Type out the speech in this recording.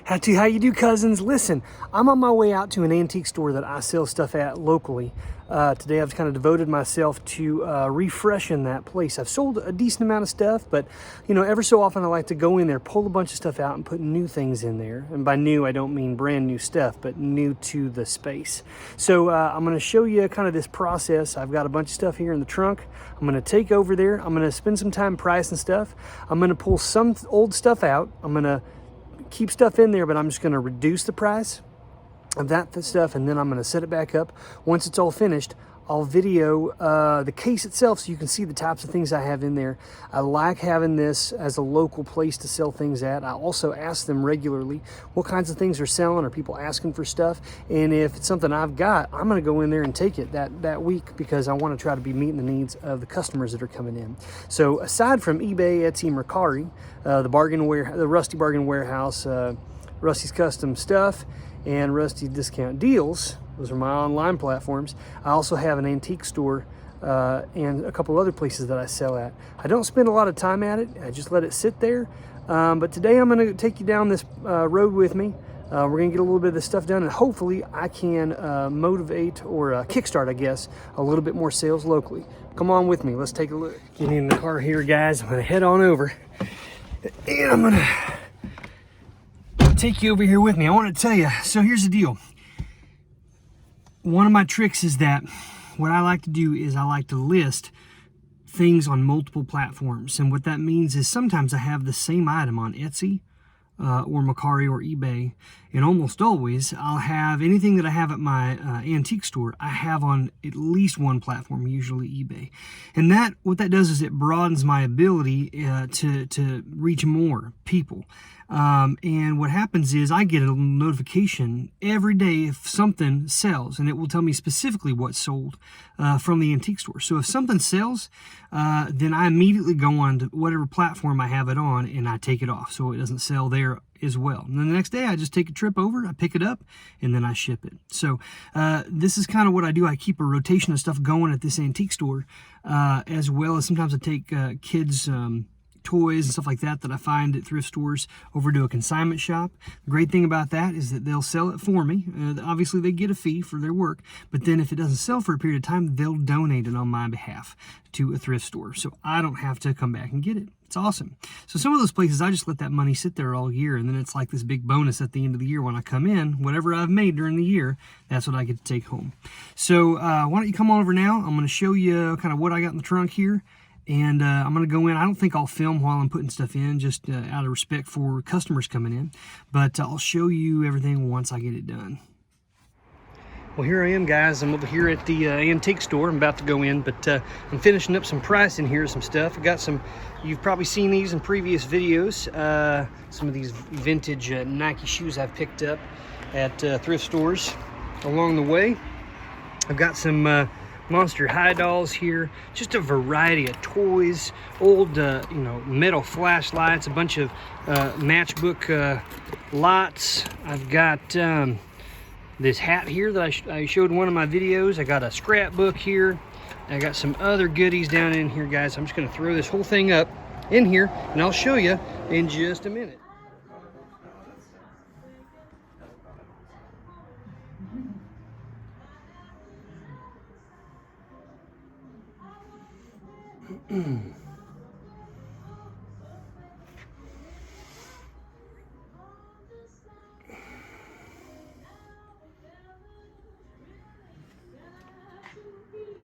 How you do, cousins? Listen, I'm on my way out to an antique store that I sell stuff at locally. Today I've kind of devoted myself to refreshing that place. I've sold a decent amount of stuff, but you know, ever so often I like to go in there, pull a bunch of stuff out and put new things in there. And by new, I don't mean brand new stuff, but new to the space. So I'm gonna show you kind of this process. I've got a bunch of stuff here in the trunk. I'm gonna take over there. I'm gonna spend some time pricing stuff. I'm gonna pull some old stuff out. I'm gonna keep stuff in there, but I'm just gonna reduce the price of that stuff, and then I'm going to set it back up. Once it's all finished, I'll video the case itself so you can see the types of things I have in there. I like having this as a local place to sell things at. I also ask them regularly what kinds of things are selling, or people asking for stuff, and if it's something I've got, I'm going to go in there and take it that week, because I want to try to be meeting the needs of the customers that are coming in. So aside from eBay, Etsy, Mercari, the Rusty Bargain Warehouse, Rusty's Custom Stuff, and Rusty Discount Deals, those are my online platforms, I also have an antique store and a couple other places that I sell at. I don't spend a lot of time at it, I just let it sit there. But today I'm going to take you down this road with me. We're going to get a little bit of this stuff done, and hopefully I can motivate or kickstart, I guess, a little bit more sales locally. Come on with me, let's take a look. Getting in the car here, guys. I'm going to head on over, and I'm going to take you over here with me. I want to tell you, so here's the deal. One of my tricks is that what I like to do is I like to list things on multiple platforms. And what that means is sometimes I have the same item on Etsy or Mercari or eBay, and almost always I'll have anything that I have at my antique store, I have on at least one platform, usually eBay. And what that does is it broadens my ability to reach more people. And what happens is I get a notification every day if something sells, and it will tell me specifically what's sold from the antique store. So if something sells, then I immediately go on to whatever platform I have it on, and I take it off so it doesn't sell there as well. And then the next day I just take a trip over, I pick it up, and then I ship it. So this is kind of what I do. I keep a rotation of stuff going at this antique store, as well as sometimes I take kids' toys and stuff like that I find at thrift stores over to a consignment shop. The great thing about that is that they'll sell it for me. Obviously they get a fee for their work, but then if it doesn't sell for a period of time, they'll donate it on my behalf to a thrift store, so I don't have to come back and get it. It's awesome. So some of those places I just let that money sit there all year, and then it's like this big bonus at the end of the year when I come in. Whatever I've made during the year, that's what I get to take home. So why don't you come on over now? I'm going to show you kind of what I got in the trunk here. And I'm going to go in. I don't think I'll film while I'm putting stuff in, just out of respect for customers coming in. But I'll show you everything once I get it done. Well, here I am, guys. I'm over here at the antique store. I'm about to go in, but I'm finishing up some pricing here, some stuff. I got some, you've probably seen these in previous videos. Some of these vintage Nike shoes I've picked up at thrift stores along the way. I've got some Monster High dolls here, just a variety of toys, old metal flashlights, a bunch of matchbook lots. I've got this hat here that I showed in one of my videos. I got a scrapbook here. I got some other goodies down in here, guys. I'm just going to throw this whole thing up in here, and I'll show you in just a minute.